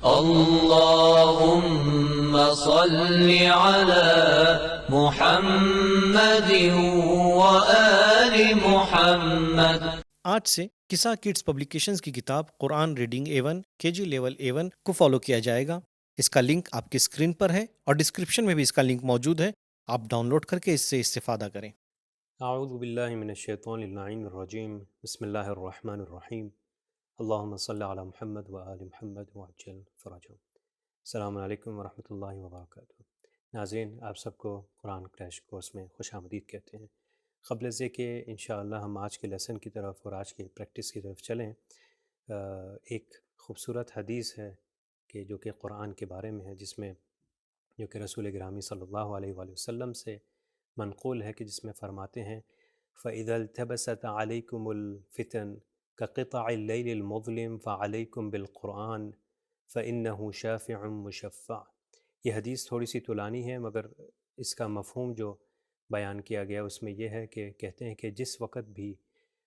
اللهم صل على محمد وآل محمد۔ آج سے قصہ کڈز پبلیکیشنز کی کتاب قرآن reading A1 KG level A1 کو فالو کیا جائے گا۔ اس کا لنک آپ کی اسکرین پر ہے اور ڈسکرپشن میں بھی اس کا لنک موجود ہے، آپ ڈاؤن لوڈ کر کے اس سے استفادہ کریں۔ اعوذ باللہ من الشیطان اللعین الرجیم، بسم اللہ الرحمن الرحیم، اللہم صلی علی محمد وآل محمد وعجل فرجهم۔ السلام علیکم ورحمۃ اللہ وبرکاتہ۔ ناظرین، آپ سب کو قرآن کریش کورس میں خوش آمدید کہتے ہیں۔ قبل از کہ انشاءاللہ ہم آج کے لیسن کی طرف اور آج کی پریکٹس کی طرف چلیں، ایک خوبصورت حدیث ہے جو کہ قرآن کے بارے میں ہے، جس میں جو کہ رسول گرامی صلی اللہ علیہ وآلہ وسلم سے منقول ہے، کہ جس میں فرماتے ہیں فَإِذَا الْتَبَسَتْ عَلَيْكُمُ الْفِتَنُ كَقِطَعِ اللَّيْلِ الْمُظْلِمِ فَعَلَيْكُمْ بِالْقُرْآنِ فَإِنَّهُ شَافِعٌ مُشَفَّعٌ۔ یہ حدیث تھوڑی سی طولانی ہے، مگر اس کا مفہوم جو بیان کیا گیا اس میں یہ ہے کہ کہتے ہیں کہ جس وقت بھی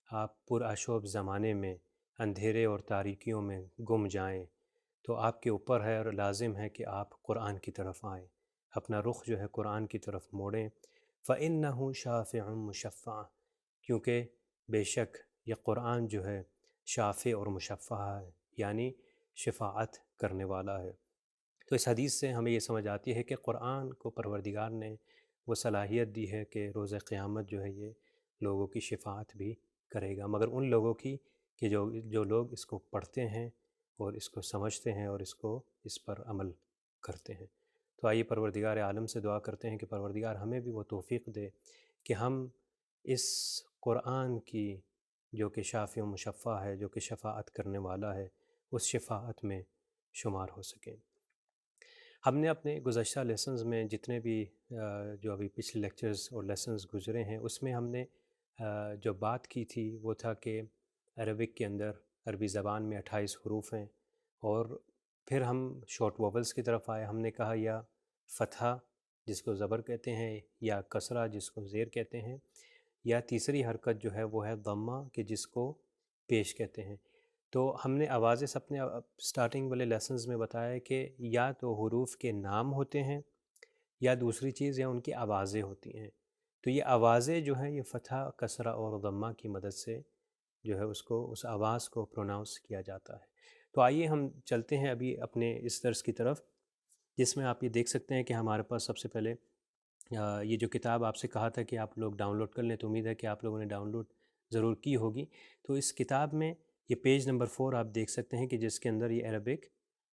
آپ پرآشوب زمانے میں اندھیرے اور تاریکیوں میں گم جائیں تو آپ کے اوپر ہے اور لازم ہے کہ آپ قرآن کی طرف آئیں، اپنا رخ جو ہے قرآن کی طرف موڑیں۔ فَإِنَّهُ شَافِعٌ مُشَفَّعٌ، کیونکہ بے شک یہ قرآن جو ہے شافع اور مشفع ہے، یعنی شفاعت کرنے والا ہے۔ تو اس حدیث سے ہمیں یہ سمجھ آتی ہے کہ قرآن کو پروردگار نے وہ صلاحیت دی ہے کہ روز قیامت جو ہے یہ لوگوں کی شفاعت بھی کرے گا، مگر ان لوگوں کی کہ جو لوگ اس کو پڑھتے ہیں اور اس کو سمجھتے ہیں اور اس پر عمل کرتے ہیں۔ تو آئیے پروردگار عالم سے دعا کرتے ہیں کہ پروردگار ہمیں بھی وہ توفیق دے کہ ہم اس قرآن کی جو کہ شافع و مشفع ہے، جو کہ شفاعت کرنے والا ہے، اس شفاعت میں شمار ہو سکیں۔ ہم نے اپنے گزشتہ لیسنز میں جتنے بھی جو ابھی پچھلے لیکچرز اور لیسنز گزرے ہیں، اس میں ہم نے جو بات کی تھی وہ تھا کہ عربک کے اندر، عربی زبان میں 28 حروف ہیں، اور پھر ہم شارٹ ووولز کی طرف آئے۔ ہم نے کہا یا فتحہ جس کو زبر کہتے ہیں، یا کسرہ جس کو زیر کہتے ہیں، یا تیسری حرکت جو ہے وہ ہے ضمہ کہ جس کو پیش کہتے ہیں۔ تو ہم نے آوازیں اپنے سٹارٹنگ والے لیسنز میں بتایا کہ یا تو حروف کے نام ہوتے ہیں، یا دوسری چیز یا ان کی آوازیں ہوتی ہیں۔ تو یہ آوازیں جو ہیں یہ فتحہ، کسرہ اور ضمہ کی مدد سے جو ہے اس آواز کو پروناؤنس کیا جاتا ہے۔ تو آئیے ہم چلتے ہیں ابھی اپنے اس درس کی طرف، جس میں آپ یہ دیکھ سکتے ہیں کہ ہمارے پاس سب سے پہلے یہ جو کتاب آپ سے کہا تھا کہ آپ لوگ ڈاؤن لوڈ کر لیں، تو امید ہے کہ آپ لوگوں نے ڈاؤن لوڈ ضرور کی ہوگی۔ تو اس کتاب میں یہ پیج نمبر 4 آپ دیکھ سکتے ہیں کہ جس کے اندر یہ عربک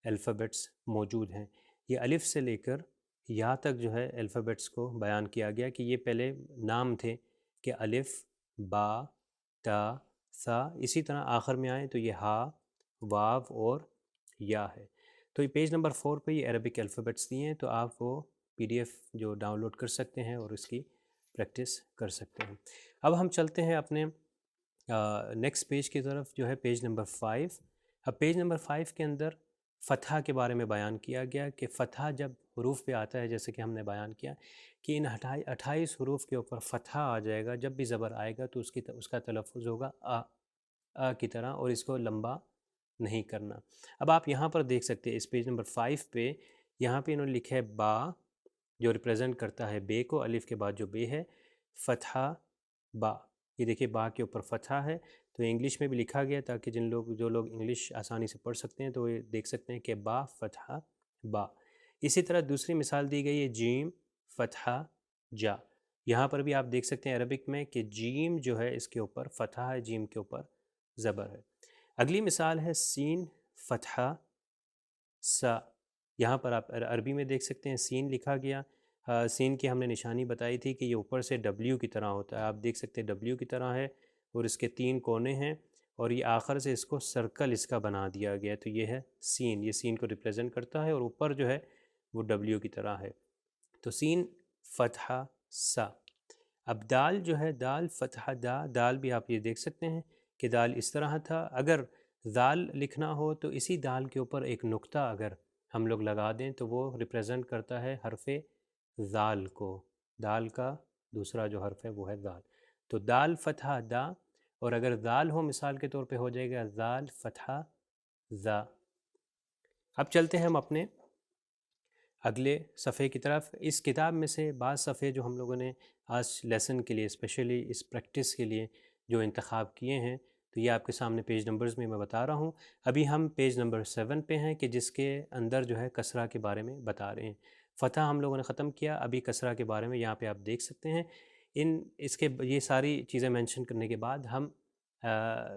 الفابیٹس موجود ہیں۔ یہ الف سے لے کر یا تک جو ہے الفابیٹس کو بیان کیا گیا، کہ یہ پہلے نام تھے کہ الف، با، تا، ثا، اسی طرح آخر میں آئیں تو یہ ہا، واو اور یا ہے۔ تو یہ پیج نمبر 4 پہ یہ عربک الفابیٹس دیے ہیں، تو آپ وہ PDF جو ڈاؤن لوڈ کر سکتے ہیں اور اس کی پریکٹس کر سکتے ہیں۔ اب ہم چلتے ہیں اپنے نیکسٹ پیج کی طرف، جو ہے پیج نمبر 5۔ اب پیج نمبر 5 کے اندر فتحہ کے بارے میں بیان کیا گیا کہ فتحہ جب حروف پہ آتا ہے، جیسے کہ ہم نے بیان کیا کہ ان 28 حروف کے اوپر فتحہ آ جائے گا، جب بھی زبر آئے گا تو اس کا تلفظ ہوگا کی طرح، اور اس کو لمبا نہیں کرنا۔ اب آپ یہاں پر دیکھ سکتے ہیں اس پیج نمبر 5 پہ، یہاں پہ انہوں نے لکھا ہے با، جو ریپریزنٹ کرتا ہے بے کو، الف کے بعد جو بے ہے، فتحہ با۔ یہ دیکھیں با کے اوپر فتحہ ہے، تو انگلش میں بھی لکھا گیا تاکہ جو لوگ انگلش آسانی سے پڑھ سکتے ہیں تو یہ دیکھ سکتے ہیں کہ با فتحہ با۔ اسی طرح دوسری مثال دی گئی ہے جیم فتحہ جا۔ یہاں پر بھی آپ دیکھ سکتے ہیں عربک میں کہ جیم جو ہے اس کے اوپر فتحہ ہے، جیم کے اوپر زبر ہے۔ اگلی مثال ہے سین فتحہ سا۔ یہاں پر آپ عربی میں دیکھ سکتے ہیں سین لکھا گیا، سین کی ہم نے نشانی بتائی تھی کہ یہ اوپر سے W کی طرح ہوتا ہے، آپ دیکھ سکتے ہیں W کی طرح ہے، اور اس کے 3 کونے ہیں، اور یہ آخر سے اس کو سرکل اس کا بنا دیا گیا، تو یہ ہے سین، یہ سین کو ریپریزنٹ کرتا ہے، اور اوپر جو ہے وہ W کی طرح ہے۔ تو سین فتحہ سا۔ اب دال جو ہے دال فتحہ دا، دال بھی آپ یہ دیکھ سکتے ہیں کہ دال اس طرح تھا۔ اگر دال لکھنا ہو تو اسی دال کے اوپر ایک نقطہ اگر ہم لوگ لگا دیں تو وہ ریپریزنٹ کرتا ہے حرف ذال کو، دال کا دوسرا جو حرف ہے وہ ہے ذال۔ تو دال فتحہ دا، اور اگر ذال ہو مثال کے طور پہ ہو جائے گا ذال فتحہ ذا۔ اب چلتے ہیں ہم اپنے اگلے صفحے کی طرف۔ اس کتاب میں سے بعض صفحے جو ہم لوگوں نے آج لیسن کے لیے اسپیشلی اس پریکٹس کے لیے جو انتخاب کیے ہیں، تو یہ آپ کے سامنے پیج نمبرز میں بتا رہا ہوں۔ ابھی ہم پیج نمبر 7 پہ ہیں کہ جس کے اندر جو ہے کسرہ کے بارے میں بتا رہے ہیں۔ فتح ہم لوگوں نے ختم کیا، ابھی کسرہ کے بارے میں یہاں پہ آپ دیکھ سکتے ہیں۔ اس کے یہ ساری چیزیں مینشن کرنے کے بعد ہم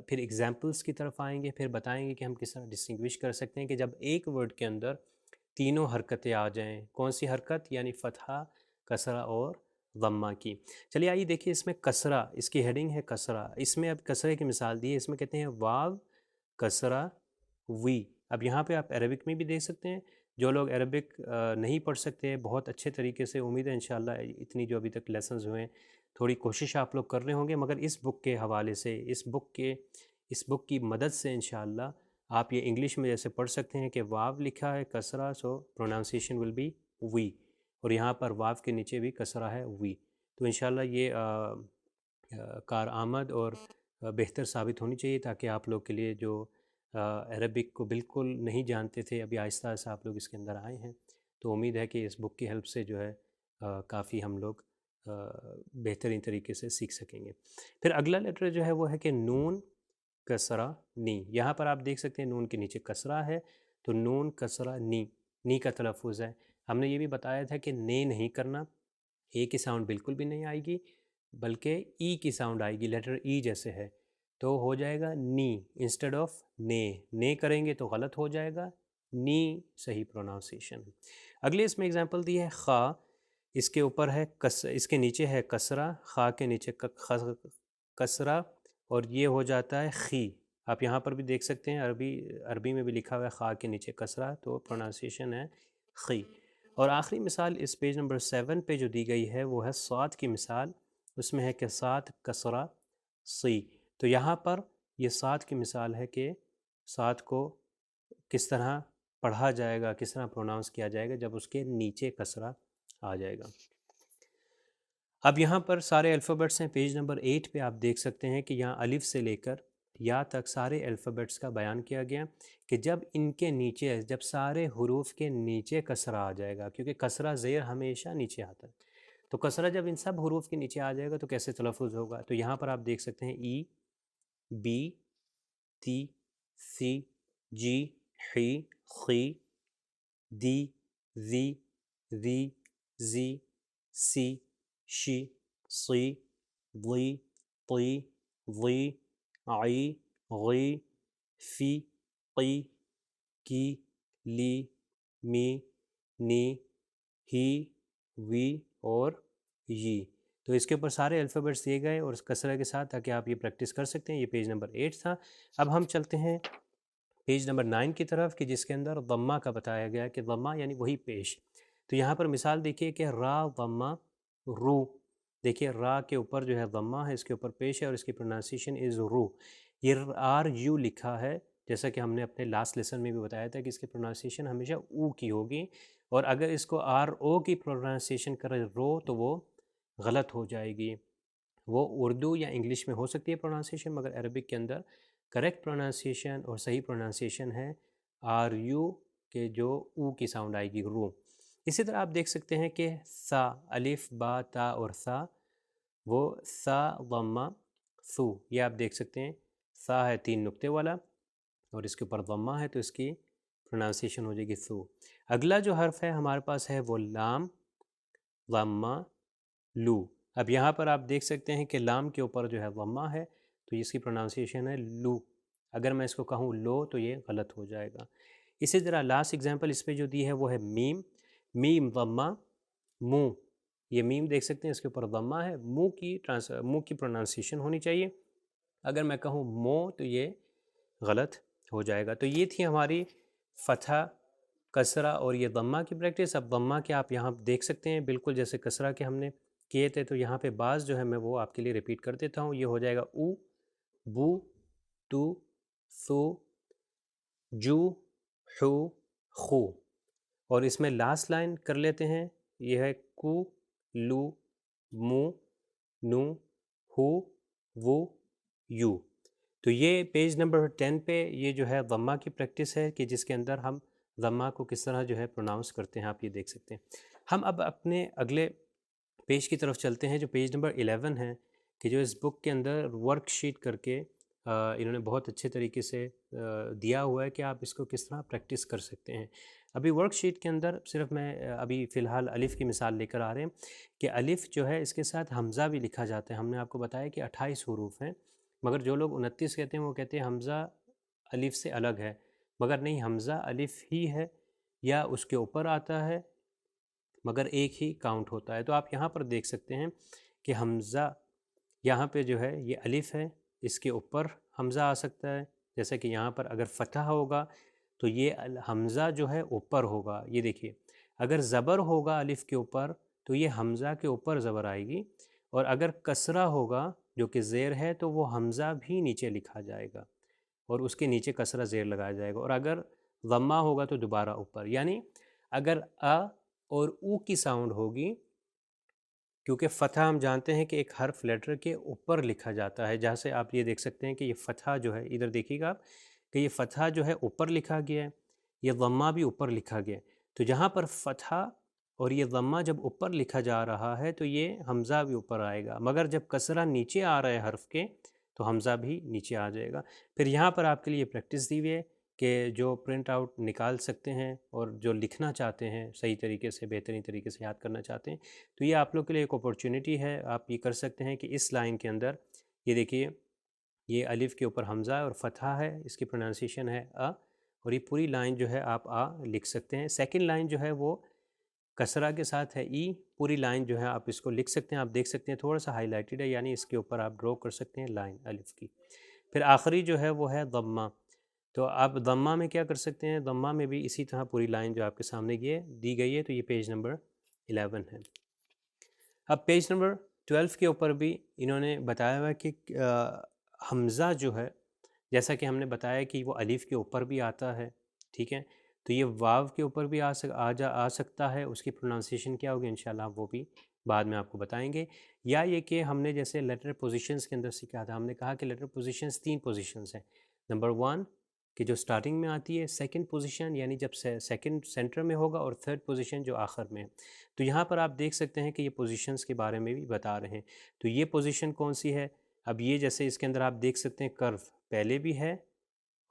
پھر ایگزامپلس کی طرف آئیں گے، پھر بتائیں گے کہ ہم کس طرح ڈسٹنگوش کر سکتے ہیں کہ جب ایک ورڈ کے اندر تینوں حرکتیں آ جائیں۔ کون سی حرکت؟ یعنی فتحہ، کسرہ اور ضمہ کی۔ چلیے آئیے دیکھیے، اس میں کسرہ، اس کی ہیڈنگ ہے کسرہ۔ اس میں اب کسرے کی مثال دی ہے، اس میں کہتے ہیں واو کسرہ وی۔ اب یہاں پہ آپ عربک میں بھی دیکھ سکتے ہیں۔ جو لوگ عربک نہیں پڑھ سکتے، بہت اچھے طریقے سے، امید ہے انشاءاللہ اتنی جو ابھی تک لیسنز ہوئے ہیں تھوڑی کوشش آپ لوگ کر رہے ہوں گے، مگر اس بک کے حوالے سے، اس بک کی مدد سے انشاءاللہ آپ یہ انگلش میں جیسے پڑھ سکتے ہیں کہ واو لکھا ہے کسرہ، سو پروناؤنسیشن ول بی وی، اور یہاں پر واو کے نیچے بھی کسرہ ہے وی۔ تو انشاءاللہ یہ کارآمد اور بہتر ثابت ہونی چاہیے، تاکہ آپ لوگ کے لیے جو عربک کو بالکل نہیں جانتے تھے، ابھی آہستہ آہستہ آپ لوگ اس کے اندر آئے ہیں، تو امید ہے کہ اس بک کی ہیلپ سے جو ہے کافی ہم لوگ بہترین طریقے سے سیکھ سکیں گے۔ پھر اگلا لیٹر جو ہے وہ ہے کہ نون کسرہ نی۔ یہاں پر آپ دیکھ سکتے ہیں نون کے نیچے کسرہ ہے، تو نون کسرہ نی کا تلفظ ہے۔ ہم نے یہ بھی بتایا تھا کہ نے نہیں کرنا، اے کی ساؤنڈ بالکل بھی نہیں آئے گی، بلکہ ای کی ساؤنڈ آئے گی، لیٹر ای جیسے ہے، تو ہو جائے گا نی انسٹیڈ آف نے کریں گے تو غلط ہو جائے گا، نی صحیح پروناؤنسیشن۔ اگلے اس میں اگزامپل دی ہے خا، اس کے اوپر ہے اس کے نیچے ہے کسرہ، خا کے نیچے کسرہ، اور یہ ہو جاتا ہے خی۔ آپ یہاں پر بھی دیکھ سکتے ہیں، عربی میں بھی لکھا ہوا ہے خا کے نیچے کسرہ، تو پروناؤنسیشن ہے خی۔ اور آخری مثال اس پیج نمبر 7 پہ جو دی گئی ہے وہ ہے صاد کی مثال، اس میں ہے کہ صاد کسرہ سی۔ تو یہاں پر یہ صاد کی مثال ہے کہ صاد کو کس طرح پڑھا جائے گا، کس طرح پروناؤنس کیا جائے گا جب اس کے نیچے کسرہ آ جائے گا۔ اب یہاں پر سارے الفابیٹس ہیں، پیج نمبر 8 پہ آپ دیکھ سکتے ہیں کہ یہاں الف سے لے کر یا تک سارے الفابیٹس کا بیان کیا گیا کہ جب ان کے نیچے، جب سارے حروف کے نیچے کسرہ آ جائے گا، کیونکہ کسرہ زیر ہمیشہ نیچے آتا ہے، تو کسرہ جب ان سب حروف کے نیچے آ جائے گا تو کیسے تلفظ ہوگا؟ تو یہاں پر آپ دیکھ سکتے ہیں ای، بی، تی، سی، جی، حی، خی، دی، زی، ذی، زی، سی، شی، صی، ضی، طی، ضی، عی، غی، فی، قی، کی، لی، می، نی، ہی، وی اور یی۔ تو اس کے اوپر سارے الفابیٹس دیے گئے اور اس کسرہ کے ساتھ، تاکہ آپ یہ پریکٹس کر سکتے ہیں۔ یہ پیج نمبر 8 تھا۔ اب ہم چلتے ہیں پیج نمبر 9 کی طرف، کہ جس کے اندر ضمہ کا بتایا گیا کہ ضمہ یعنی وہی پیش۔ تو یہاں پر مثال دیکھیے کہ را ضمہ رو، دیکھیے را کے اوپر جو ہے ضمہ ہے، اس کے اوپر پیش ہے، اور اس کی پروناؤنسیشن از رو۔ یہ آر یو لکھا ہے، جیسا کہ ہم نے اپنے لاسٹ لیسن میں بھی بتایا تھا کہ اس کی پروناؤنسیشن ہمیشہ او کی ہوگی، اور اگر اس کو آر او کی پروناؤنسیشن کرے رو تو وہ غلط ہو جائے گی۔ وہ اردو یا انگلش میں ہو سکتی ہے پروناؤنسیشن، مگر عربک کے اندر کریکٹ پروناؤنسیشن اور صحیح پروناؤنسیشن ہے آر یو کے جو او کی ساؤنڈ آئے گی، رو۔ اسی طرح آپ دیکھ سکتے ہیں کہ سا، الف، با، تا اور سا، وہ سا ضمہ سو، یہ آپ دیکھ سکتے ہیں سا ہے 3 نقطے والا اور اس کے اوپر ضمہ ہے، تو اس کی پروناؤنسیشن ہو جائے گی سو۔ اگلا جو حرف ہے ہمارے پاس ہے وہ لام ضمہ لو۔ اب یہاں پر آپ دیکھ سکتے ہیں کہ لام کے اوپر جو ہے ضمہ ہے، تو اس کی پروناؤنسیشن ہے لو۔ اگر میں اس کو کہوں لو تو یہ غلط ہو جائے گا۔ اسی طرح لاسٹ ایگزامپل اس پہ جو دی ہے وہ ہے میم، میم ضمہ مو، یہ میم دیکھ سکتے ہیں اس کے اوپر ضمہ ہے، مو کی پروناؤنسیشن ہونی چاہیے، اگر میں کہوں مو تو یہ غلط ہو جائے گا۔ تو یہ تھی ہماری فتح، کسرہ اور یہ ضمہ کی پریکٹس۔ اب ضمہ کے آپ یہاں دیکھ سکتے ہیں بالکل جیسے کسرہ کے ہم نے کیے تھے، تو یہاں پہ بعض جو ہے میں وہ آپ کے لیے ریپیٹ کر دیتا ہوں۔ یہ ہو جائے گا او، بو، تو، سو، جو، حو، خو، اور اس میں لاسٹ لائن کر لیتے ہیں، یہ ہے کو، لو، مو، نو، ہو، وہ، یو۔ تو یہ پیج نمبر 10 پہ یہ جو ہے ضمہ کی پریکٹس ہے کہ جس کے اندر ہم ضمہ کو کس طرح جو ہے پروناؤنس کرتے ہیں، آپ یہ دیکھ سکتے ہیں۔ ہم اب اپنے اگلے پیج کی طرف چلتے ہیں جو پیج نمبر 11 ہے، کہ جو اس بک کے اندر ورک شیٹ کر کے انہوں نے بہت اچھے طریقے سے دیا ہوا ہے کہ آپ اس کو کس طرح پریکٹس کر سکتے ہیں۔ ابھی ورک شیٹ کے اندر صرف میں ابھی فی الحال الف کی مثال لے کر آ رہے ہیں کہ الف جو ہے اس کے ساتھ حمزہ بھی لکھا جاتا ہے۔ ہم نے آپ کو بتایا کہ 28 حروف ہیں، مگر جو لوگ 29 کہتے ہیں وہ کہتے ہیں حمزہ الف سے الگ ہے، مگر نہیں، حمزہ الف ہی ہے یا اس کے اوپر آتا ہے، مگر ایک ہی کاؤنٹ ہوتا ہے۔ تو آپ یہاں پر دیکھ سکتے ہیں کہ حمزہ یہاں پہ جو ہے یہ الف ہے، اس کے اوپر حمزہ آ سکتا ہے، جیسا کہ یہاں پر اگر فتح ہوگا تو یہ حمزہ جو ہے اوپر ہوگا، یہ دیکھیے اگر زبر ہوگا الف کے اوپر تو یہ حمزہ کے اوپر زبر آئے گی، اور اگر کسرہ ہوگا جو کہ زیر ہے تو وہ حمزہ بھی نیچے لکھا جائے گا اور اس کے نیچے کسرہ زیر لگایا جائے گا، اور اگر ضمہ ہوگا تو دوبارہ اوپر۔ یعنی اگر اور او کی ساؤنڈ ہوگی، کیونکہ فتح ہم جانتے ہیں کہ ایک حرف لیٹر کے اوپر لکھا جاتا ہے، جہاں سے آپ یہ دیکھ سکتے ہیں کہ یہ فتح جو ہے، ادھر دیکھیے گا آپ کہ یہ فتح جو ہے اوپر لکھا گیا ہے، یہ ضمہ بھی اوپر لکھا گیا ہے۔ تو جہاں پر فتح اور یہ ضمہ جب اوپر لکھا جا رہا ہے تو یہ حمزہ بھی اوپر آئے گا، مگر جب کسرہ نیچے آ رہا ہے حرف کے تو حمزہ بھی نیچے آ جائے گا۔ پھر یہاں پر آپ کے لیے پریکٹس دی ہوئی ہے کہ جو پرنٹ آؤٹ نکال سکتے ہیں اور جو لکھنا چاہتے ہیں صحیح طریقے سے، بہترین طریقے سے یاد کرنا چاہتے ہیں، تو یہ آپ لوگ کے لیے ایک اپورچونٹی ہے۔ آپ یہ کر سکتے ہیں کہ اس لائن کے اندر یہ دیکھیے، یہ الف کے اوپر حمزہ اور فتحہ ہے، اس کی پروننسیشن ہے اور یہ پوری لائن جو ہے آپ لکھ سکتے ہیں۔ سیکنڈ لائن جو ہے وہ کسرہ کے ساتھ ہے ای، پوری لائن جو ہے آپ اس کو لکھ سکتے ہیں۔ آپ دیکھ سکتے ہیں تھوڑا سا ہائی لائٹڈ ہے، یعنی اس کے اوپر آپ ڈرا کر سکتے ہیں لائن الف کی۔ پھر آخری جو ہے وہ ہے ضمہ، تو آپ ضمہ میں کیا کر سکتے ہیں، ضمہ میں بھی اسی طرح پوری لائن جو آپ کے سامنے یہ دی گئی ہے، تو یہ پیج نمبر 11 ہے۔ اب پیج نمبر 12 کے اوپر بھی انہوں نے بتایا ہوا ہے کہ حمزہ جو ہے، جیسا کہ ہم نے بتایا کہ وہ الف کے اوپر بھی آتا ہے، ٹھیک ہے، تو یہ واو کے اوپر بھی آ سکتا ہے، اس کی پروننسیشن کیا ہوگی انشاءاللہ وہ بھی بعد میں آپ کو بتائیں گے۔ یا یہ کہ ہم نے جیسے لیٹر پوزیشنز کے اندر سیکھا تھا، ہم نے کہا کہ لیٹر پوزیشنز 3 پوزیشنز ہیں۔ نمبر 1 کہ جو سٹارٹنگ میں آتی ہے، سیکنڈ پوزیشن یعنی جب سیکنڈ سینٹر میں ہوگا، اور تھرڈ پوزیشن جو آخر میں ہے۔ تو یہاں پر آپ دیکھ سکتے ہیں کہ یہ پوزیشنز کے بارے میں بھی بتا رہے ہیں۔ تو یہ پوزیشن کون سی ہے؟ اب یہ جیسے اس کے اندر آپ دیکھ سکتے ہیں کرو پہلے بھی ہے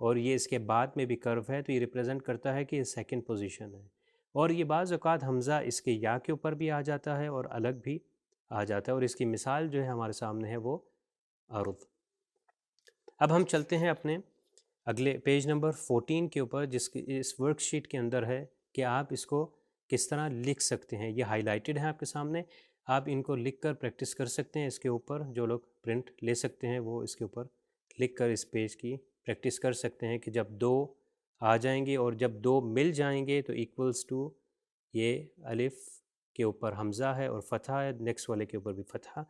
اور یہ اس کے بعد میں بھی کرو ہے، تو یہ ریپرزینٹ کرتا ہے کہ یہ سیکنڈ پوزیشن ہے۔ اور یہ بعض اوقات حمزہ اس کے یا کے اوپر بھی آ جاتا ہے اور الگ بھی آ جاتا ہے، اور اس کی مثال جو ہے ہمارے سامنے ہے وہ عرض۔ اب ہم چلتے ہیں اپنے اگلے پیج نمبر 14 کے اوپر، جس کی اس ورک شیٹ کے اندر ہے کہ آپ اس کو کس طرح لکھ سکتے ہیں۔ یہ ہائی لائٹڈ ہے آپ کے سامنے، آپ ان کو لکھ کر پریکٹس کر سکتے ہیں۔ اس کے اوپر جو لوگ پرنٹ لے سکتے ہیں وہ اس کے اوپر لکھ کر اس پیج کی پریکٹس کر سکتے ہیں کہ جب 2 آ جائیں گے اور جب 2 مل جائیں گے تو ایکولز ٹو یہ الف کے اوپر حمزہ ہے اور فتحہ ہے، نیکسٹ والے کے اوپر بھی فتحہ،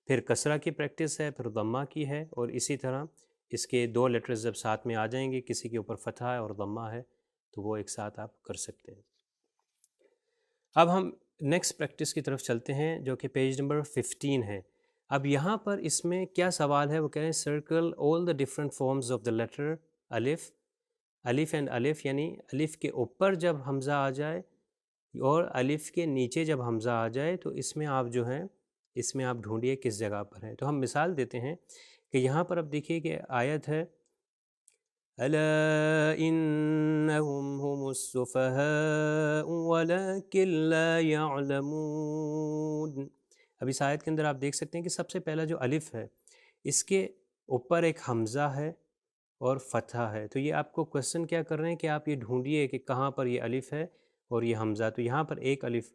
پھر کسرہ کی پریکٹس ہے، پھر ضمہ کی ہے، اور اسی طرح اس کے 2 لیٹرز جب ساتھ میں آ جائیں گے، کسی کے اوپر فتحہ ہے اور ضمہ ہے، تو وہ ایک ساتھ آپ کر سکتے ہیں۔ اب ہم نیکسٹ پریکٹس کی طرف چلتے ہیں جو کہ پیج نمبر 15 ہے۔ اب یہاں پر اس میں کیا سوال ہے، وہ کہہ رہے ہیں circle all the different forms of the letter alif, alif and الف، یعنی الف کے اوپر جب حمزہ آ جائے اور الف کے نیچے جب حمزہ آ جائے تو اس میں آپ جو ہیں، اس میں آپ ڈھونڈیے کس جگہ پر ہے۔ تو ہم مثال دیتے ہیں کہ یہاں پر اب دیکھیے کہ آیت ہے أَلَا إِنَّهُمْ هُمُ السُّفَهَاءُ وَلَكِنْ لَا يَعْلَمُونَ۔ اب اس آیت کے اندر آپ دیکھ سکتے ہیں کہ سب سے پہلا جو الف ہے اس کے اوپر ایک حمزہ ہے اور فتحہ ہے، تو یہ آپ کو کوشچن کیا کر رہے ہیں کہ آپ یہ ڈھونڈیے کہ کہاں پر یہ الف ہے اور یہ حمزہ۔ تو یہاں پر ایک الف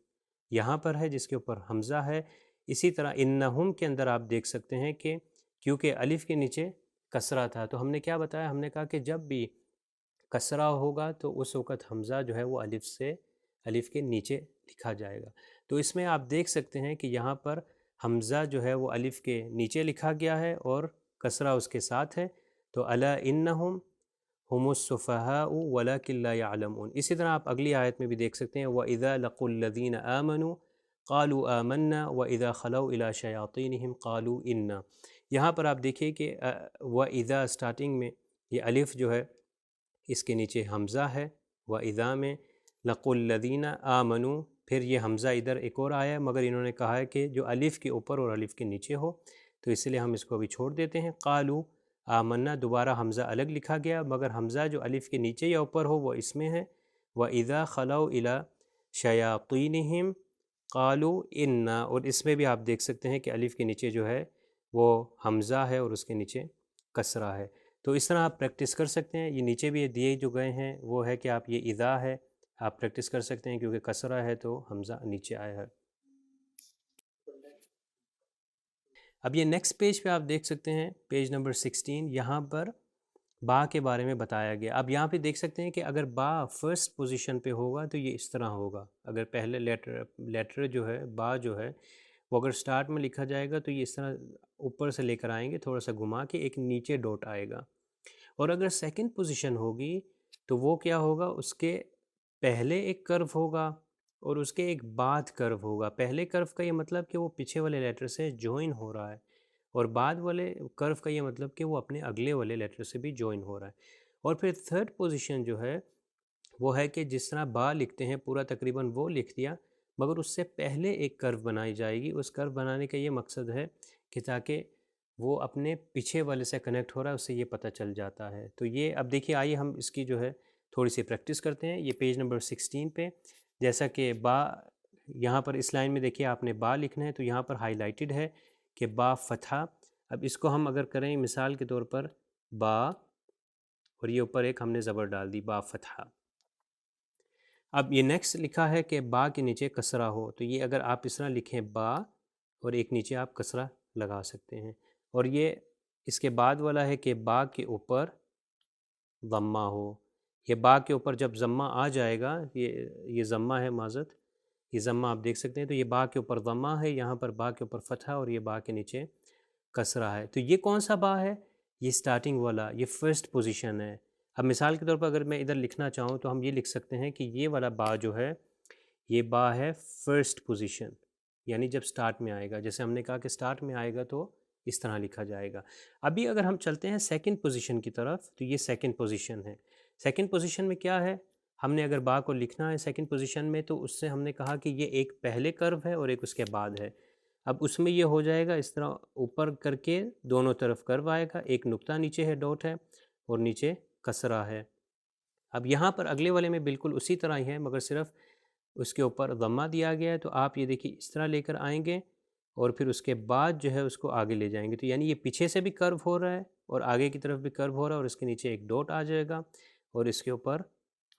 یہاں پر ہے جس کے اوپر حمزہ ہے۔ اسی طرح انہم کے اندر آپ دیکھ سکتے ہیں کہ کیونکہ الف کے نیچے کسرہ تھا، تو ہم نے کیا بتایا، ہم نے کہا کہ جب بھی کسرہ ہوگا تو اس وقت حمزہ جو ہے وہ الف کے نیچے لکھا جائے گا۔ تو اس میں آپ دیکھ سکتے ہیں کہ یہاں پر حمزہ جو ہے وہ الف کے نیچے لکھا گیا ہے اور کسرہ اس کے ساتھ ہے، تو الا انہم ہم السفہاء ولکن لا یعلمون۔ اسی طرح آپ اگلی آیت میں بھی دیکھ سکتے ہیں وَإِذَا لَقُوا الَّذِينَ آمَنُوا قَالُوا آمَنَّا وَإِذَا خَلَوْا إِلَى شَيَاطِينِهِمْ قَالُوا إِنَّا۔ یہاں پر آپ دیکھیے کہ وَإِذَا اسٹارٹنگ میں یہ الف جو ہے اس کے نیچے حمزہ ہے وَإِذَا میں لَقُوا الَّذِينَ آمَنُوا، پھر یہ حمزہ ادھر ایک اور آیا ہے، مگر انہوں نے کہا ہے کہ جو الف کے اوپر اور الف کے نیچے ہو، تو اس لیے ہم اس کو ابھی چھوڑ دیتے ہیں۔ قالوا آمنا، دوبارہ حمزہ الگ لکھا گیا، مگر حمزہ جو الف کے نیچے یا اوپر ہو وہ اس میں ہے۔ وَإِذَا خَلَوْا إِلَى شَيَاطِينِهِمْ قَالُوا إِنَّا، اور اس میں بھی آپ دیکھ سکتے ہیں کہ الف کے نیچے جو ہے وہ حمزہ ہے اور اس کے نیچے کسرہ ہے۔ تو اس طرح آپ پریکٹس کر سکتے ہیں۔ یہ نیچے بھی دیے جو گئے ہیں وہ ہے کہ آپ یہ اذا ہے، آپ پریکٹس کر سکتے ہیں کیونکہ کسرہ ہے تو حمزہ نیچے آیا ہے۔ اب یہ نیکسٹ پیج پہ آپ دیکھ سکتے ہیں، پیج نمبر 16، یہاں پر با کے بارے میں بتایا گیا۔ اب یہاں پہ دیکھ سکتے ہیں کہ اگر با فرسٹ پوزیشن پہ ہوگا تو یہ اس طرح ہوگا۔ اگر پہلے لیٹر جو ہے با جو ہے وہ اگر سٹارٹ میں لکھا جائے گا تو یہ اس طرح اوپر سے لے کر آئیں گے، تھوڑا سا گھما کے ایک نیچے ڈاٹ آئے گا۔ اور اگر سیکنڈ پوزیشن ہوگی تو وہ کیا ہوگا، اس کے پہلے ایک کرو ہوگا اور اس کے ایک بعد کرو ہوگا۔ پہلے کرو کا یہ مطلب کہ وہ پیچھے والے لیٹر سے جوائن ہو رہا ہے، اور بعد والے کرو کا یہ مطلب کہ وہ اپنے اگلے والے لیٹر سے بھی جوائن ہو رہا ہے۔ اور پھر تھرڈ پوزیشن جو ہے وہ ہے کہ جس طرح با لکھتے ہیں پورا تقریباً وہ لکھ دیا، مگر اس سے پہلے ایک کرو بنائی جائے گی۔ اس کرو بنانے کا یہ مقصد ہے کہ تاکہ وہ اپنے پیچھے والے سے کنیکٹ ہو رہا ہے، اس سے یہ پتہ چل جاتا ہے۔ تو یہ اب دیکھیے، آئیے ہم اس کی جو ہے تھوڑی سی پریکٹس کرتے ہیں۔ یہ پیج نمبر 16 پہ جیسا کہ با، یہاں پر اس لائن میں دیکھیے آپ نے با لکھنا ہے، تو یہاں پر ہائی لائٹڈ ہے کہ با فتحہ۔ اب اس کو ہم اگر کریں مثال کے طور پر با، اور یہ اوپر ایک ہم نے زبر ڈال دی، با فتحہ۔ اب یہ نیکسٹ لکھا ہے کہ با کے نیچے کسرہ ہو، تو یہ اگر آپ اس طرح لکھیں با اور ایک نیچے آپ کسرہ لگا سکتے ہیں۔ اور یہ اس کے بعد والا ہے کہ با کے اوپر ضمہ ہو۔ یہ با کے اوپر جب ضمہ آ جائے گا، یہ ضمہ ہے، معذرت، یہ ضمہ آپ دیکھ سکتے ہیں، تو یہ با کے اوپر ضمہ ہے، یہاں پر با کے اوپر فتحہ اور یہ با کے نیچے کسرہ ہے۔ تو یہ کون سا با ہے؟ یہ سٹارٹنگ والا، یہ فرسٹ پوزیشن ہے۔ اب مثال کے طور پر اگر میں ادھر لکھنا چاہوں تو ہم یہ لکھ سکتے ہیں کہ یہ والا با جو ہے یہ با ہے فرسٹ پوزیشن، یعنی جب سٹارٹ میں آئے گا، جیسے ہم نے کہا کہ سٹارٹ میں آئے گا تو اس طرح لکھا جائے گا۔ ابھی اگر ہم چلتے ہیں سیکنڈ پوزیشن کی طرف، تو یہ سیکنڈ پوزیشن ہے۔ سیکنڈ پوزیشن میں کیا ہے، ہم نے اگر با کو لکھنا ہے سیکنڈ پوزیشن میں تو اس سے ہم نے کہا کہ یہ ایک پہلے کرو ہے اور ایک اس کے بعد ہے۔ اب اس میں یہ ہو جائے گا اس طرح اوپر کر کے دونوں طرف کرو آئے گا، ایک نقطہ نیچے ہے، ڈاٹ ہے، اور نیچے کسرہ ہے۔ اب یہاں پر اگلے والے میں بالکل اسی طرح ہی ہے، مگر صرف اس کے اوپر ضمہ دیا گیا ہے، تو آپ یہ دیکھیے اس طرح لے کر آئیں گے اور پھر اس کے بعد جو ہے اس کو آگے لے جائیں گے، تو یعنی یہ پیچھے سے بھی کرو ہو رہا ہے اور آگے کی طرف بھی کرو ہو رہا ہے، اور اس کے نیچے ایک ڈاٹ آ جائے گا اور اس کے اوپر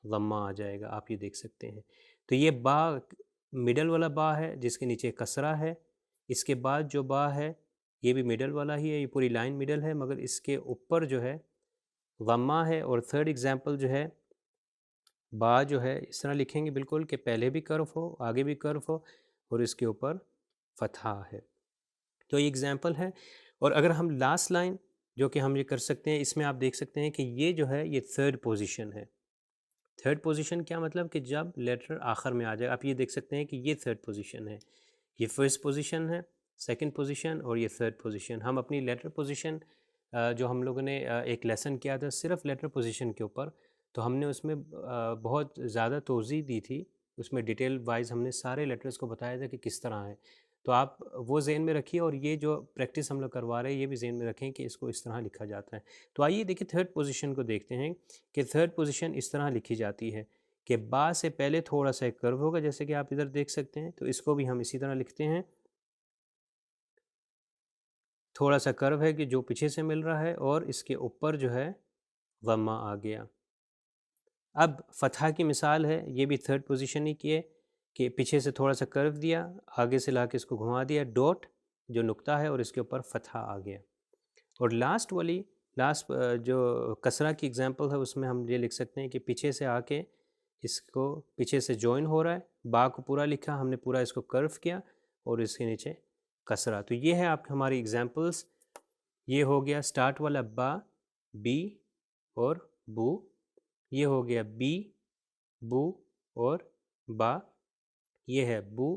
ضمہ آ جائے گا، آپ یہ دیکھ سکتے ہیں۔ تو یہ با مڈل والا با ہے جس کے نیچے کسرہ ہے۔ اس کے بعد جو با ہے یہ بھی مڈل والا ہی ہے، یہ پوری لائن مڈل ہے، مگر اس کے اوپر جو ہے ضمہ ہے۔ اور تھرڈ ایگزامپل جو ہے با جو ہے اس طرح لکھیں گے بالکل کہ پہلے بھی کرو ہو، آگے بھی کرو ہو، اور اس کے اوپر فتحہ ہے۔ تو یہ ایگزامپل ہے۔ اور اگر ہم لاسٹ لائن جو کہ ہم یہ کر سکتے ہیں، اس میں آپ دیکھ سکتے ہیں کہ یہ جو ہے یہ تھرڈ پوزیشن ہے۔ تھرڈ پوزیشن کیا مطلب کہ جب لیٹر آخر میں آ جائے، آپ یہ دیکھ سکتے ہیں کہ یہ تھرڈ پوزیشن ہے، یہ فرسٹ پوزیشن ہے، سیکنڈ پوزیشن اور یہ تھرڈ پوزیشن۔ ہم اپنی لیٹر پوزیشن جو ہم لوگوں نے ایک لیسن کیا تھا صرف لیٹر پوزیشن کے اوپر، تو ہم نے اس میں بہت زیادہ توضیح دی تھی، اس میں ڈیٹیل وائز ہم نے سارے لیٹرز کو بتایا تھا کہ کس طرح ہے۔ تو آپ وہ ذہن میں رکھیے، اور یہ جو پریکٹس ہم لوگ کروا رہے ہیں یہ بھی ذہن میں رکھیں کہ اس کو اس طرح لکھا جاتا ہے۔ تو آئیے دیکھیں تھرڈ پوزیشن کو دیکھتے ہیں کہ تھرڈ پوزیشن اس طرح لکھی جاتی ہے کہ با سے پہلے تھوڑا سا ایک کرو ہوگا، جیسے کہ آپ ادھر دیکھ سکتے ہیں، تو اس کو بھی ہم اسی طرح لکھتے ہیں۔ تھوڑا سا کرو ہے کہ جو پیچھے سے مل رہا ہے، اور اس کے اوپر جو ہے ضمہ آ گیا۔ اب فتحہ کی مثال ہے، یہ بھی تھرڈ پوزیشن ہی کی ہے کہ پیچھے سے تھوڑا سا کرو دیا، آگے سے لا کے اس کو گھما دیا، ڈاٹ جو نقطہ ہے، اور اس کے اوپر فتحہ آ گیا۔ اور لاسٹ جو کسرہ کی اگزامپل ہے اس میں ہم یہ لکھ سکتے ہیں کہ پیچھے سے آ کے اس کو پیچھے سے جوائن ہو رہا ہے، با کو پورا لکھا ہم نے، پورا اس کو کرو کیا اور اس کے نیچے کسرہ۔ تو یہ ہے آپ ہماری اگزامپلس۔ یہ ہو گیا سٹارٹ والا با، بی اور بو، یہ ہو گیا بی، بو اور با، یہ ہے بو،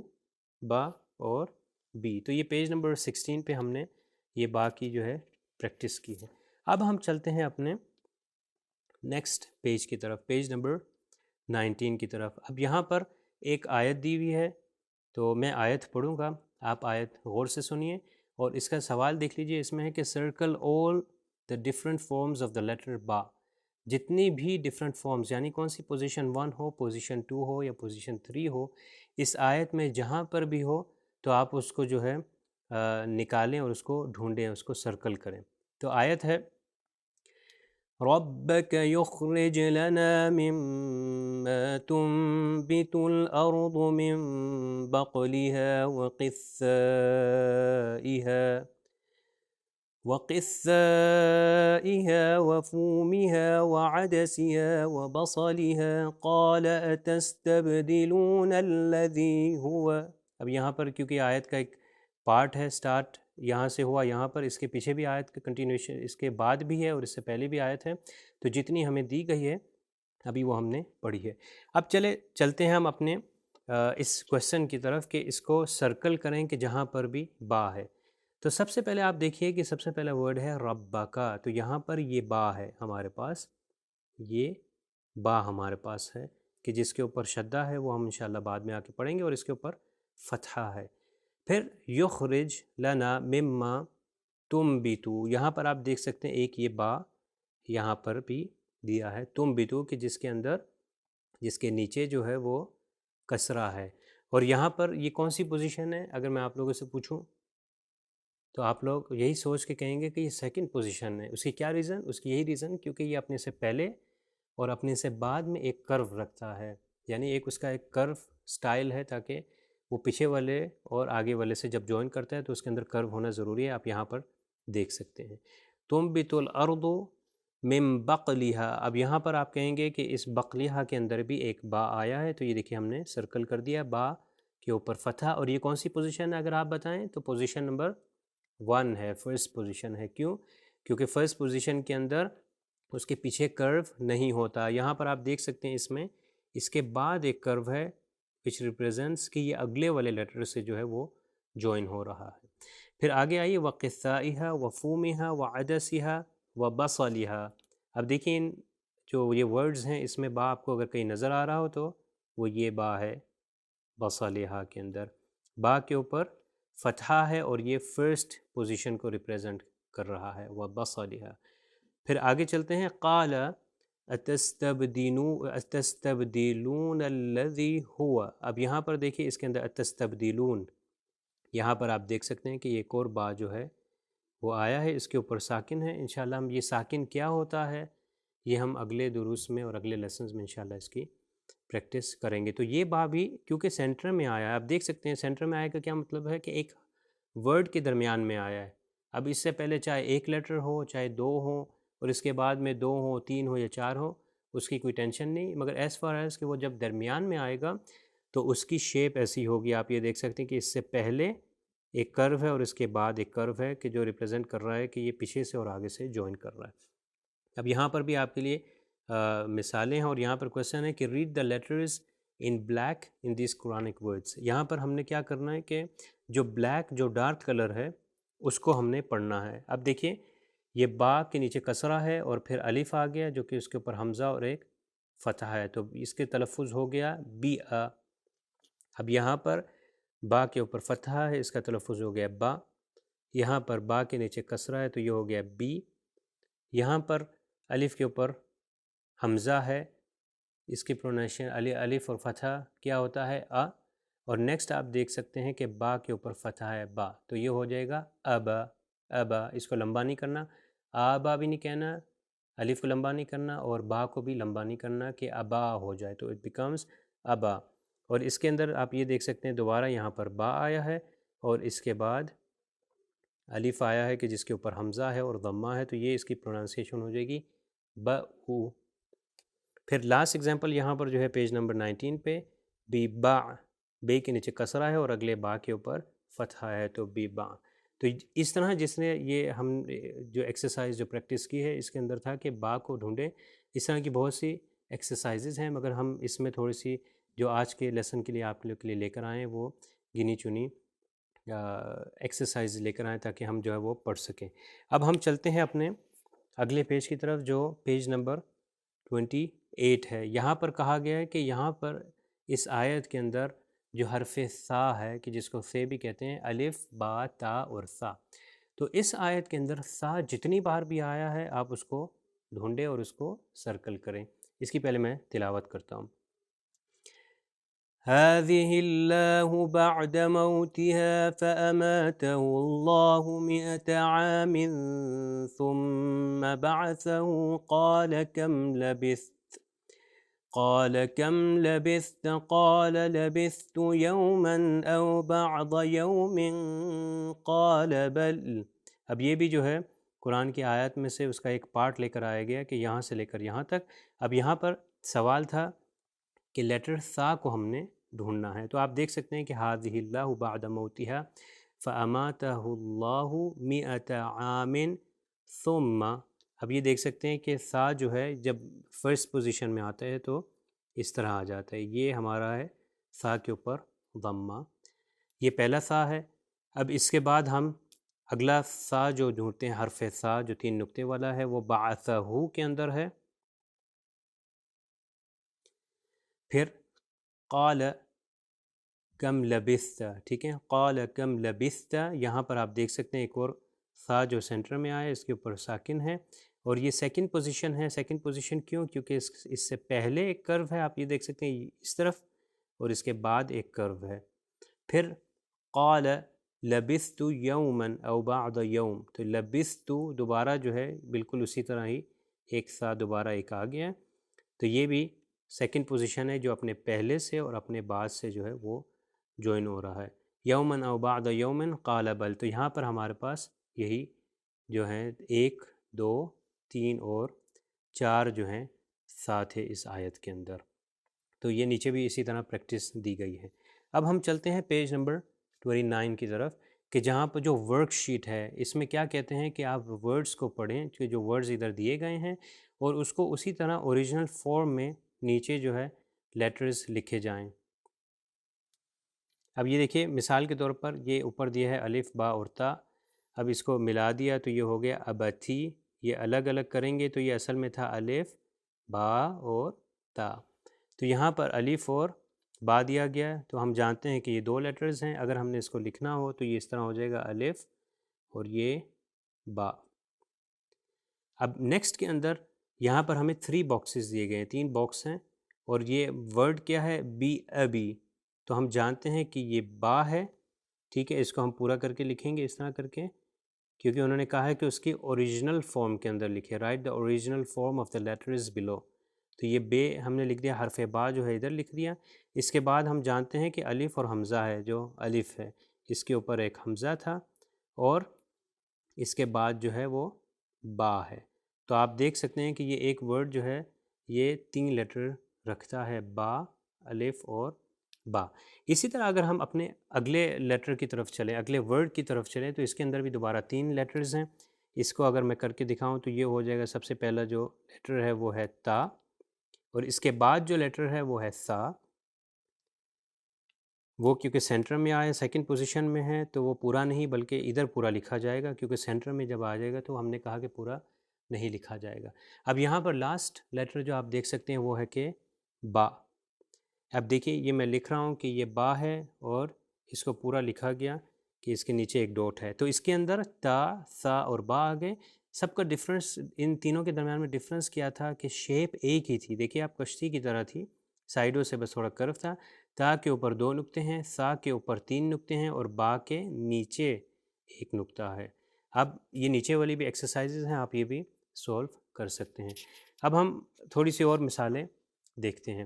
با اور بی۔ تو یہ پیج نمبر 16 پہ ہم نے یہ با کی جو ہے پریکٹس کی ہے۔ اب ہم چلتے ہیں اپنے نیکسٹ پیج کی طرف، پیج نمبر 19 کی طرف۔ اب یہاں پر ایک آیت دی ہوئی ہے، تو میں آیت پڑھوں گا، آپ آیت غور سے سنیے، اور اس کا سوال دیکھ لیجئے، اس میں ہے کہ circle all the different forms of the letter با، جتنی بھی ڈفرینٹ فارمز، یعنی کون سی پوزیشن 1 ہو، پوزیشن 2 ہو یا پوزیشن 3 ہو، اس آیت میں جہاں پر بھی ہو تو آپ اس کو جو ہے نکالیں اور اس کو ڈھونڈیں، اس کو سرکل کریں۔ تو آیت ہے ربك يخرج لنا مما تنبت الأرض من بقلها وقثائها وفومها وعدسها وبصلها قال أتستبدلون الذي هو۔ اب یہاں پر کیونکہ آیت کا ایک پارٹ ہے، سٹارٹ یہاں سے ہوا، یہاں پر اس کے پیچھے بھی آیت کا کنٹینیوشن اس کے بعد بھی ہے اور اس سے پہلے بھی آیت ہے، تو جتنی ہمیں دی گئی ہے ابھی وہ ہم نے پڑھی ہے۔ اب چلتے ہیں ہم اپنے اس کویسچن کی طرف کہ اس کو سرکل کریں کہ جہاں پر بھی با ہے۔ تو سب سے پہلے آپ دیکھیے کہ سب سے پہلا ورڈ ہے ربکا، تو یہاں پر یہ با ہے ہمارے پاس، یہ با ہمارے پاس ہے کہ جس کے اوپر شدہ ہے، وہ ہم انشاءاللہ بعد میں آ کے پڑھیں گے، اور اس کے اوپر فتحہ ہے۔ پھر یخرج لنا مما تنبتو، یہاں پر آپ دیکھ سکتے ہیں ایک یہ با یہاں پر بھی دیا ہے، تنبتو، کہ جس کے اندر، جس کے نیچے جو ہے وہ کسرہ ہے، اور یہاں پر یہ کون سی پوزیشن ہے؟ اگر میں آپ لوگوں سے پوچھوں تو آپ لوگ یہی سوچ کے کہیں گے کہ یہ سیکنڈ پوزیشن ہے۔ اس کی کیا ریزن؟ اس کی یہی ریزن کیونکہ یہ اپنے سے پہلے اور اپنے سے بعد میں ایک کرو رکھتا ہے، یعنی ایک اس کا ایک کرو سٹائل ہے، تاکہ وہ پیچھے والے اور آگے والے سے جب جوائن کرتا ہے تو اس کے اندر کرو ہونا ضروری ہے، آپ یہاں پر دیکھ سکتے ہیں۔ تنبت الارض من بقلها، اب یہاں پر آپ کہیں گے کہ اس بقلها کے اندر بھی ایک با آیا ہے، تو یہ دیکھیں ہم نے سرکل کر دیا، با کے اوپر فتح، اور یہ کون سی پوزیشن ہے اگر آپ بتائیں؟ تو پوزیشن نمبر 1 ہے، فرسٹ پوزیشن ہے۔ کیوں؟ کیونکہ فرسٹ پوزیشن کے اندر اس کے پیچھے کرو نہیں ہوتا۔ یہاں پر آپ دیکھ سکتے ہیں اس میں اس کے بعد ایک کرو ہے which represents کہ یہ اگلے والے لیٹر سے جو ہے وہ جوائن ہو رہا ہے۔ پھر آگے آئیے وقثائها وفومها وعدسها وبصلها، اب دیکھیں جو یہ ورڈز ہیں اس میں با آپ کو اگر کہیں نظر آ رہا ہو تو وہ یہ با ہے بصلها کے اندر، با کے اوپر فتحہ ہے اور یہ فرسٹ پوزیشن کو ریپریزنٹ کر رہا ہے، وبصلها۔ پھر آگے چلتے ہیں، قال اتستبدلون الذی هو، اب یہاں پر دیکھیے اس کے اندر اتستبدلون، یہاں پر آپ دیکھ سکتے ہیں کہ ایک اور با جو ہے وہ آیا ہے، اس کے اوپر ساکن ہے۔ انشاءاللہ ہم یہ ساکن کیا ہوتا ہے یہ ہم اگلے دروس میں اور اگلے لیسنز میں انشاءاللہ اس کی پریکٹس کریں گے۔ تو یہ با بھی کیونکہ سینٹر میں آیا ہے، آپ دیکھ سکتے ہیں سینٹر میں آیا کا کیا مطلب ہے کہ ایک ورڈ کے درمیان میں آیا ہے۔ اب اس سے پہلے چاہے ایک لیٹر ہو، چاہے 2 ہوں، اور اس کے بعد میں 2 ہوں، 3 ہوں یا 4 ہوں، اس کی کوئی ٹینشن نہیں، مگر ایز فار ایز کہ وہ جب درمیان میں آئے گا تو اس کی شیپ ایسی ہوگی، آپ یہ دیکھ سکتے ہیں کہ اس سے پہلے ایک کرو ہے اور اس کے بعد ایک کرو ہے کہ جو ریپرزینٹ کر رہا ہے کہ یہ پیچھے سے اور آگے سے جوائن کر رہا ہے۔ اب یہاں پر بھی آپ کے لیے مثالیں ہیں، اور یہاں پر کویسچن ہے کہ read the letters in black in this Quranic words. یہاں پر ہم نے کیا کرنا ہے کہ جو بلیک، جو ڈارک کلر ہے اس کو ہم نے پڑھنا ہے۔ اب دیکھیے یہ با کے نیچے کسرہ ہے اور پھر الف آ گیا جو کہ اس کے اوپر حمزہ اور ایک فتح ہے، تو اس کے تلفظ ہو گیا بی آ۔ اب یہاں پر با کے اوپر فتح ہے، اس کا تلفظ ہو گیا با، یہاں پر با کے نیچے کسرہ ہے تو یہ ہو گیا بی، یہاں پر الف کے اوپر حمزہ ہے، اس کی پروننسیشن الف اور فتح کیا ہوتا ہے آ، اور نیکسٹ آپ دیکھ سکتے ہیں کہ با کے اوپر فتح ہے با، تو یہ ہو جائے گا ابا۔ ابا اس کو لمبا نہیں کرنا، آبا بھی نہیں کہنا، الف کو لمبا نہیں کرنا اور با کو بھی لمبا نہیں کرنا کہ ابا ہو جائے، تو اٹ بیکمز ابا۔ اور اس کے اندر آپ یہ دیکھ سکتے ہیں دوبارہ یہاں پر با آیا ہے اور اس کے بعد الف آیا ہے کہ جس کے اوپر حمزہ ہے اور ضمہ ہے، تو یہ اس کی پروننسیشن ہو جائے گی ب او۔ پھر لاسٹ ایگزامپل یہاں پر جو ہے پیج نمبر 19 پہ، بی با، بے کے نیچے کسرہ ہے اور اگلے با کے اوپر فتحہ ہے تو بی با۔ تو اس طرح جس نے یہ ہم جو ایکسرسائز جو پریکٹس کی ہے اس کے اندر تھا کہ با کو ڈھونڈیں، اس طرح کی بہت سی ایکسرسائزز ہیں، مگر ہم اس میں تھوڑی سی جو آج کے لیسن کے لیے آپ لوگ کے لیے لے کر آئیں وہ گنی چنی ایکسرسائز لے کر آئیں تاکہ ہم جو ہے وہ پڑھ سکیں۔ اب ہم چلتے ہیں اپنے اگلے پیج کی طرف جو پیج نمبر 8 ہے۔ یہاں پر کہا گیا ہے کہ یہاں پر اس آیت کے اندر جو حرف سا ہے کہ جس کو سے بھی کہتے ہیں، الف با تا اور سا، تو اس آیت کے اندر سا جتنی بار بھی آیا ہے آپ اس کو ڈھونڈیں اور اس کو سرکل کریں۔ اس کی پہلے میں تلاوت کرتا ہوں۔ هذه الله بعد موتها فأماته الله 100 عام ثم بعثه قال كم لبثت قال لبثت يوما أو بعض يوم قال بل۔ اب یہ بھی جو ہے قرآن کی آیات میں سے اس کا ایک پارٹ لے کر آیا گیا کہ یہاں سے لے کر یہاں تک۔ اب یہاں پر سوال تھا کہ لیٹر سا کو ہم نے ڈھونڈنا ہے، تو آپ دیکھ سکتے ہیں کہ هذه الله بعد موتها فأماته الله 100 عام ثم۔ اب یہ دیکھ سکتے ہیں کہ سا جو ہے جب فرسٹ پوزیشن میں آتا ہے تو اس طرح آ جاتا ہے، یہ ہمارا ہے سا کے اوپر ضمہ، یہ پہلا سا ہے۔ اب اس کے بعد ہم اگلا سا جو ڈھونڈتے ہیں، حرف سا جو 3 نقطے والا ہے، وہ بعثہ کے اندر ہے۔ پھر قال کم لبثت، ٹھیک ہے، قال کم لبثت، یہاں پر آپ دیکھ سکتے ہیں ایک اور سا جو سینٹر میں آیا، اس کے اوپر ساکن ہے، اور یہ سیکنڈ پوزیشن ہے۔ سیکنڈ پوزیشن کیوں؟ کیونکہ اس سے پہلے ایک کرو ہے، آپ یہ دیکھ سکتے ہیں اس طرف، اور اس کے بعد ایک کرو ہے۔ پھر قال لبثت یوما او بعض یوم، تو لبثت دوبارہ جو ہے بالکل اسی طرح ہی ایک سا دوبارہ ایک آ گیا، تو یہ بھی سیکنڈ پوزیشن ہے جو اپنے پہلے سے اور اپنے بعد سے جو ہے وہ جوائن ہو رہا ہے۔ یومن او بعد یومن قال بل، تو یہاں پر ہمارے پاس یہی جو ہیں 1 2 3 اور 4 جو ہیں ساتھ ہے اس آیت کے اندر، تو یہ نیچے بھی اسی طرح پریکٹس دی گئی ہے۔ اب ہم چلتے ہیں پیج نمبر 29 کی طرف، کہ جہاں پر جو ورک شیٹ ہے اس میں کیا کہتے ہیں کہ آپ ورڈز کو پڑھیں، کہ جو ورڈز ادھر دیے گئے ہیں، اور اس کو اسی طرح اوریجنل فارم میں نیچے جو ہے لیٹرز لکھے جائیں۔ اب یہ دیکھیے مثال کے طور پر یہ اوپر دیا ہے الف با اور تا، اب اس کو ملا دیا تو یہ ہو گیا ابتھی، یہ الگ الگ کریں گے تو یہ اصل میں تھا الف با اور تا، تو یہاں پر الف اور با دیا گیا، تو ہم جانتے ہیں کہ یہ 2 لیٹرز ہیں، اگر ہم نے اس کو لکھنا ہو تو یہ اس طرح ہو جائے گا الف اور یہ با۔ اب نیکسٹ کے اندر یہاں پر ہمیں 3 باکسز دیے گئے ہیں، 3 باکس ہیں، اور یہ ورڈ کیا ہے بی ابی، تو ہم جانتے ہیں کہ یہ با ہے، ٹھیک ہے، اس کو ہم پورا کر کے لکھیں گے اس طرح کر کے، کیونکہ انہوں نے کہا ہے کہ اس کی اوریجنل فارم کے اندر لکھے، write the original form of the letter as below, تو یہ بے ہم نے لکھ دیا، حرف با جو ہے ادھر لکھ دیا۔ اس کے بعد ہم جانتے ہیں کہ الف اور حمزہ ہے، جو الف ہے اس کے اوپر ایک حمزہ تھا، اور اس کے بعد جو ہے وہ با ہے، تو آپ دیکھ سکتے ہیں کہ یہ ایک ورڈ جو ہے یہ 3 لیٹر رکھتا ہے، با الف اور با۔ اسی طرح اگر ہم اپنے اگلے لیٹر کی طرف چلیں، اگلے ورڈ کی طرف چلیں، تو اس کے اندر بھی دوبارہ 3 لیٹرز ہیں، اس کو اگر میں کر کے دکھاؤں تو یہ ہو جائے گا، سب سے پہلا جو لیٹر ہے وہ ہے تا، اور اس کے بعد جو لیٹر ہے وہ ہے سا، وہ کیونکہ سینٹر میں آیا سیکنڈ پوزیشن میں ہے تو وہ پورا نہیں بلکہ ادھر پورا لکھا جائے گا، کیونکہ سینٹر میں جب آ جائے گا تو ہم نے کہا کہ پورا نہیں لکھا جائے گا۔ اب یہاں پر لاسٹ لیٹر جو آپ دیکھ سکتے ہیں وہ ہے کہ با۔ اب دیکھیے یہ میں لکھ رہا ہوں کہ یہ با ہے، اور اس کو پورا لکھا گیا کہ اس کے نیچے ایک ڈاٹ ہے، تو اس کے اندر تا سا اور با آ گئے۔ سب کا ڈفرنس ان تینوں کے درمیان میں ڈفرنس کیا تھا کہ شیپ ایک ہی تھی، دیکھیے آپ کشتی کی طرح تھی، سائیڈوں سے بس تھوڑا کرو تھا، تا کے اوپر 2 نقطے ہیں، سا کے اوپر 3 نقطے ہیں، اور با کے نیچے ایک نقطہ ہے۔ اب یہ نیچے والی بھی ایکسرسائزز ہیں، آپ یہ بھی سولو کر سکتے ہیں۔ اب ہم تھوڑی سی اور مثالیں دیکھتے ہیں۔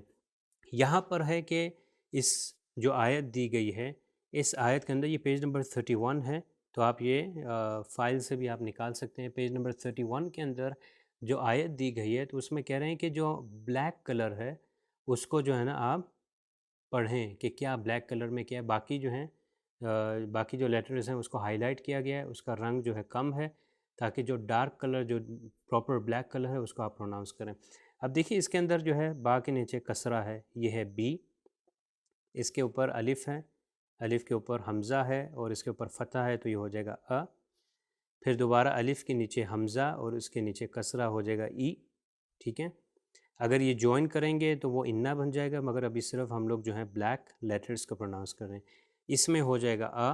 یہاں پر ہے کہ اس جو آیت دی گئی ہے، اس آیت کے اندر یہ پیج نمبر 31 ہے، تو آپ یہ فائل سے بھی آپ نکال سکتے ہیں۔ پیج نمبر 31 کے اندر جو آیت دی گئی ہے تو اس میں کہہ رہے ہیں کہ جو بلیک کلر ہے اس کو جو ہے نا آپ پڑھیں کہ کیا بلیک کلر میں کیا ہے، باقی جو ہیں باقی جو لیٹرز ہیں اس کو ہائی لائٹ کیا گیا ہے، اس کا رنگ جو ہے کم ہے، تاکہ جو ڈارک کلر جو پراپر بلیک کلر ہے اس کو آپ پروناؤنس کریں۔ اب دیکھیے اس کے اندر جو ہے با کے نیچے کسرہ ہے، یہ ہے بی، اس کے اوپر الف ہے، الف کے اوپر حمزہ ہے، اور اس کے اوپر فتح ہے تو یہ ہو جائے گا ا، پھر دوبارہ الف کے نیچے حمزہ اور اس کے نیچے کسرہ ہو جائے گا ای، ٹھیک ہے۔ اگر یہ جوائن کریں گے تو وہ انا بن جائے گا، مگر ابھی صرف ہم لوگ جو ہیں بلیک لیٹرز کو پروناؤنس کر رہے ہیں، اس میں ہو جائے گا آ۔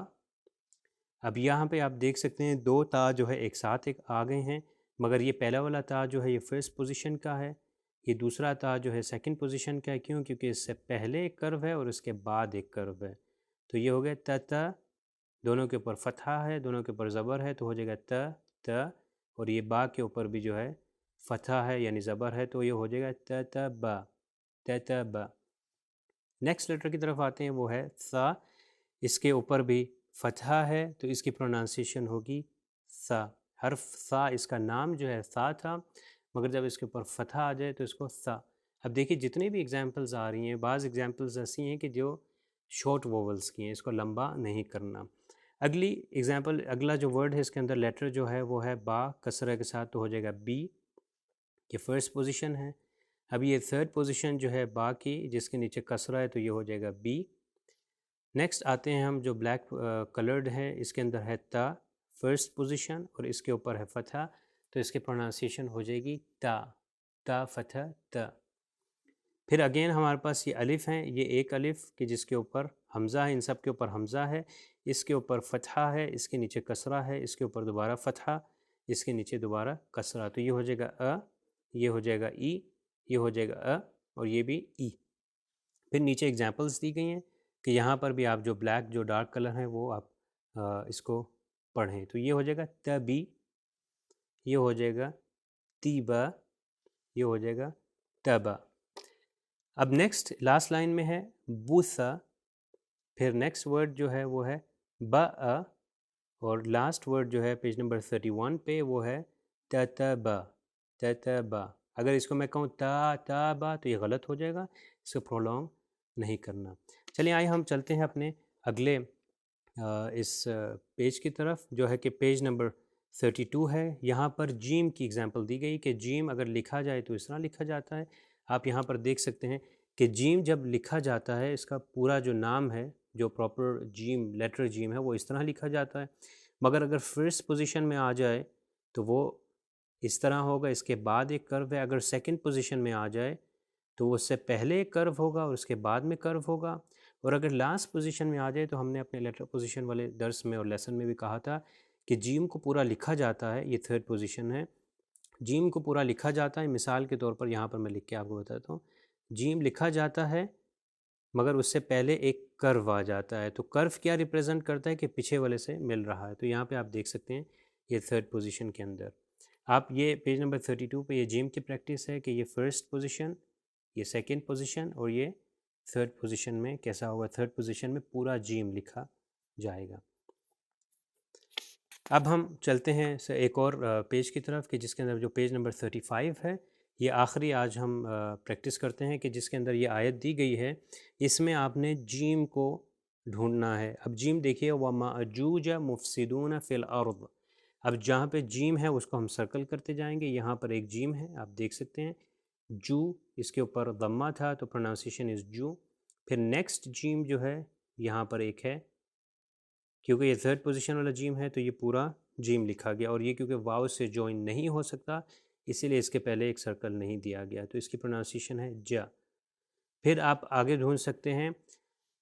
اب یہاں پہ آپ دیکھ سکتے ہیں دو تا جو ہے ایک ساتھ ایک آ گئے ہیں، مگر یہ پہلا والا تا جو ہے یہ فرسٹ پوزیشن کا ہے، یہ دوسرا تا جو ہے سیکنڈ پوزیشن کا ہے، کیوں؟ کیونکہ اس سے پہلے ایک کرو ہے اور اس کے بعد ایک کرو ہے، تو یہ ہو گیا ت، دونوں کے اوپر فتحہ ہے، دونوں کے اوپر زبر ہے، تو ہو جائے گا ت، اور یہ با کے اوپر بھی جو ہے فتحہ ہے یعنی زبر ہے، تو یہ ہو جائے گا با، با۔ نیکسٹ لیٹر کی طرف آتے ہیں، وہ ہے ثا، اس کے اوپر بھی فتحہ ہے تو اس کی پروننسیشن ہوگی ثا، حرف ثا، اس کا نام جو ہے ثا تھا، مگر جب اس کے اوپر فتحہ آ جائے تو اس کو ثا۔ اب دیکھیے جتنی بھی ایگزامپلز آ رہی ہیں، بعض ایگزامپلز ایسی ہیں کہ جو شارٹ ووولز کی ہیں، اس کو لمبا نہیں کرنا۔ اگلی ایگزامپل، اگلا جو ورڈ ہے اس کے اندر لیٹر جو ہے وہ ہے با کسرہ کے ساتھ، تو ہو جائے گا بی، یہ فرسٹ پوزیشن ہے۔ اب یہ تھرڈ پوزیشن جو ہے با کی، جس کے نیچے کسرہ ہے، تو یہ ہو جائے گا بی۔ نیکسٹ آتے ہیں ہم جو بلیک کلرڈ ہے، اس کے اندر ہے تا، فرسٹ پوزیشن، اور اس کے اوپر ہے فتحہ، تو اس کی پروننسیشن ہو جائے گی تا فتح تا۔ پھر اگین ہمارے پاس یہ الف ہیں، یہ ایک الف کہ جس کے اوپر حمزہ ہے، ان سب کے اوپر حمزہ ہے، اس کے اوپر فتحہ ہے، اس کے نیچے کسرہ ہے، اس کے اوپر دوبارہ فتحہ، اس کے نیچے دوبارہ کسرہ، تو یہ ہو جائے گا یہ ہو جائے گا ای، یہ ہو جائے گا اور یہ بھی ای۔ پھر نیچے ایگزامپلس دی گئی ہیں کہ یہاں پر بھی آپ جو بلیک جو ڈارک کلر ہیں وہ آپ اس کو پڑھیں، تو یہ ہو جائے گا تبی، یہ ہو جائے گا تیبا، یہ ہو جائے گا تبا۔ اب نیکسٹ لاسٹ لائن میں ہے بوسا، پھر نیکسٹ ورڈ جو ہے وہ ہے با، اور لاسٹ ورڈ جو ہے پیج نمبر 31 پہ وہ ہے تتبا، تتبا۔ اگر اس کو میں کہوں تا با تو یہ غلط ہو جائے گا، اس کو پرولونگ نہیں کرنا۔ چلیے آئے ہم چلتے ہیں اپنے اگلے اس پیج کی طرف، جو ہے کہ پیج نمبر 32 ہے۔ یہاں پر جیم کی اگزامپل دی گئی کہ جیم اگر لکھا جائے تو اس طرح لکھا جاتا ہے۔ آپ یہاں پر دیکھ سکتے ہیں کہ جیم جب لکھا جاتا ہے، اس کا پورا جو نام ہے، جو پراپر جیم لیٹر جیم ہے، وہ اس طرح لکھا جاتا ہے، مگر اگر فرسٹ پوزیشن میں آ جائے تو وہ اس طرح ہوگا، اس کے بعد ایک کرو ہے۔ اگر سیکنڈ پوزیشن میں آ جائے تو اس سے پہلے ایک کرو ہوگا اور اس کے بعد میں کرو ہوگا، اور اگر لاسٹ پوزیشن میں آ جائے تو ہم نے اپنے لیٹر پوزیشن والے درس میں اور لیسن میں بھی کہا تھا کہ جیم کو پورا لکھا جاتا ہے، یہ تھرڈ پوزیشن ہے، جیم کو پورا لکھا جاتا ہے۔ مثال کے طور پر یہاں پر میں لکھ کے آپ کو بتاتا ہوں، جیم لکھا جاتا ہے مگر اس سے پہلے ایک کرو آ جاتا ہے، تو کرو کیا ریپریزنٹ کرتا ہے کہ پیچھے والے سے مل رہا ہے، تو یہاں پہ آپ دیکھ سکتے ہیں یہ تھرڈ پوزیشن کے اندر۔ آپ یہ پیج نمبر 32 پہ یہ جیم کی پریکٹس ہے کہ یہ فرسٹ پوزیشن، یہ سیکنڈ پوزیشن، اور یہ تھرڈ پوزیشن میں کیسا ہوگا، تھرڈ پوزیشن میں پورا جیم لکھا جائے گا۔ اب ہم چلتے ہیں ایک اور پیج کی طرف کہ جس کے اندر جو پیج نمبر 35 ہے، یہ آخری آج ہم پریکٹس کرتے ہیں کہ جس کے اندر یہ آیت دی گئی ہے، اس میں آپ نے جیم کو ڈھونڈنا ہے۔ اب جیم دیکھیے وَمَأْجُوجَ مُفْسِدُونَ فِي الْأَرْضِ، اب جہاں پہ جیم ہے اس کو ہم سرکل کرتے جائیں گے۔ یہاں پر ایک جیم ہے، آپ دیکھ سکتے ہیں جو، اس کے اوپر ضمہ تھا تو پروننسیشن از جو۔ پھر نیکسٹ جیم جو ہے یہاں پر ایک ہے، کیونکہ یہ تھرڈ پوزیشن والا جیم ہے تو یہ پورا جیم لکھا گیا، اور یہ کیونکہ واو سے جوائن نہیں ہو سکتا اسی لیے اس کے پہلے ایک سرکل نہیں دیا گیا، تو اس کی پروننسیشن ہے جا۔ پھر آپ آگے ڈھونڈ سکتے ہیں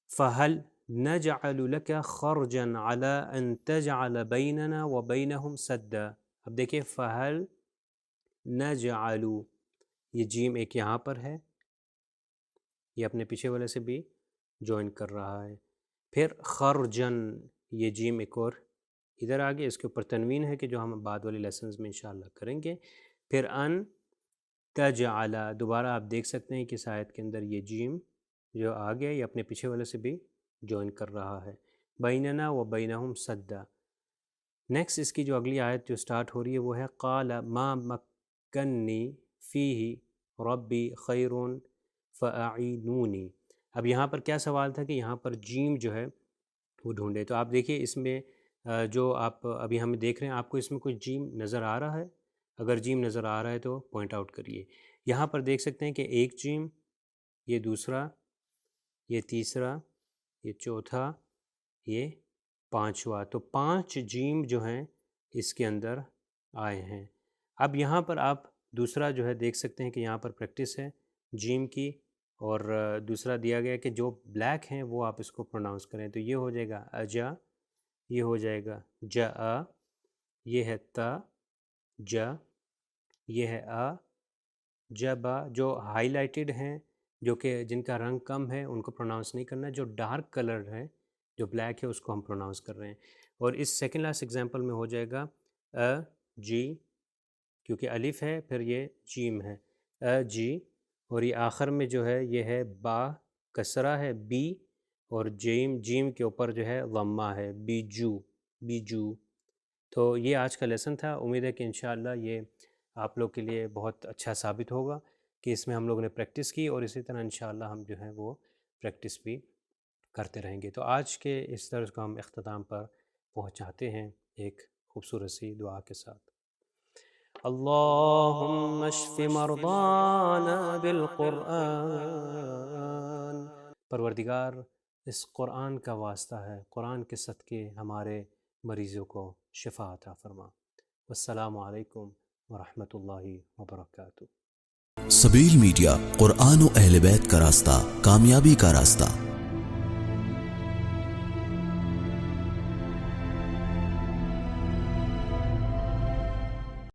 فَهَلْ نَجْعَلُ لَكَ خَرْجًا عَلَىٰ أَن تَجْعَلَ بَيْنَنَا وَبَيْنَهُمْ سَدًّا۔ اب دیکھیں فَهَلْ نَجْعَلُ، یہ جیم ایک یہاں پر ہے، یہ اپنے پیچھے والے سے بھی جوائن کر رہا ہے۔ پھر خرجن، یہ جیم ایک اور ادھر آگے، اس کے اوپر تنوین ہے کہ جو ہم بعد والے لیسنز میں انشاءاللہ کریں گے۔ پھر ان تجعل، دوبارہ آپ دیکھ سکتے ہیں کہ اس آیت کے اندر یہ جیم جو آگے یہ اپنے پیچھے والے سے بھی جوائن کر رہا ہے، بیننا و بینہم سدا۔ نیکسٹ اس کی جو اگلی آیت جو سٹارٹ ہو رہی ہے وہ ہے قال ما مکنی فیہ ربی خیر فاعینونی۔ اب یہاں پر کیا سوال تھا کہ یہاں پر جیم جو ہے وہ ڈھونڈے، تو آپ دیکھیے اس میں جو آپ ابھی ہم دیکھ رہے ہیں، آپ کو اس میں کوئی جیم نظر آ رہا ہے؟ اگر جیم نظر آ رہا ہے تو پوائنٹ آؤٹ کریے۔ یہاں پر دیکھ سکتے ہیں کہ ایک جیم، یہ دوسرا، یہ تیسرا، یہ چوتھا، یہ پانچواں، تو 5 جیم جو ہیں اس کے اندر آئے ہیں۔ اب یہاں پر آپ دوسرا جو ہے دیکھ سکتے ہیں کہ یہاں پر پریکٹس ہے جیم کی، اور دوسرا دیا گیا کہ جو بلیک ہیں وہ آپ اس کو پروناؤنس کریں، تو یہ ہو جائے گا اجا، یہ ہو جائے گا جا، یہ ہے تا جا، یہ ہے آ جبا۔ جو ہائی لائٹڈ ہیں، جو کہ جن کا رنگ کم ہے، ان کو پروناؤنس نہیں کرنا، جو ڈارک کلر ہے جو بلیک ہے اس کو ہم پروناؤنس کر رہے ہیں۔ اور اس سیکنڈ لاسٹ ایگزامپل میں ہو جائے گا جی، کیونکہ الف ہے پھر یہ جیم ہے، جی، اور یہ آخر میں جو ہے یہ ہے با، کسرہ ہے بی، اور جیم کے اوپر جو ہے ضمہ ہے بیجو، بیجو۔ تو یہ آج کا لیسن تھا، امید ہے کہ انشاءاللہ یہ آپ لوگ کے لیے بہت اچھا ثابت ہوگا کہ اس میں ہم لوگوں نے پریکٹس کی، اور اسی طرح انشاءاللہ ہم جو ہے وہ پریکٹس بھی کرتے رہیں گے۔ تو آج کے اس درس کو ہم اختتام پر پہنچاتے ہیں ایک خوبصورت سی دعا کے ساتھ۔ اللہم اشف مرضانا بالقرآن، پروردگار اس قرآن کا واسطہ ہے، قرآن کے صدقے ہمارے مریضوں کو شفا عطا فرما۔ والسلام علیکم ورحمۃ اللہ وبرکاتہ۔ سبیل میڈیا، قرآن و اہل بیت کا راستہ، کامیابی کا راستہ۔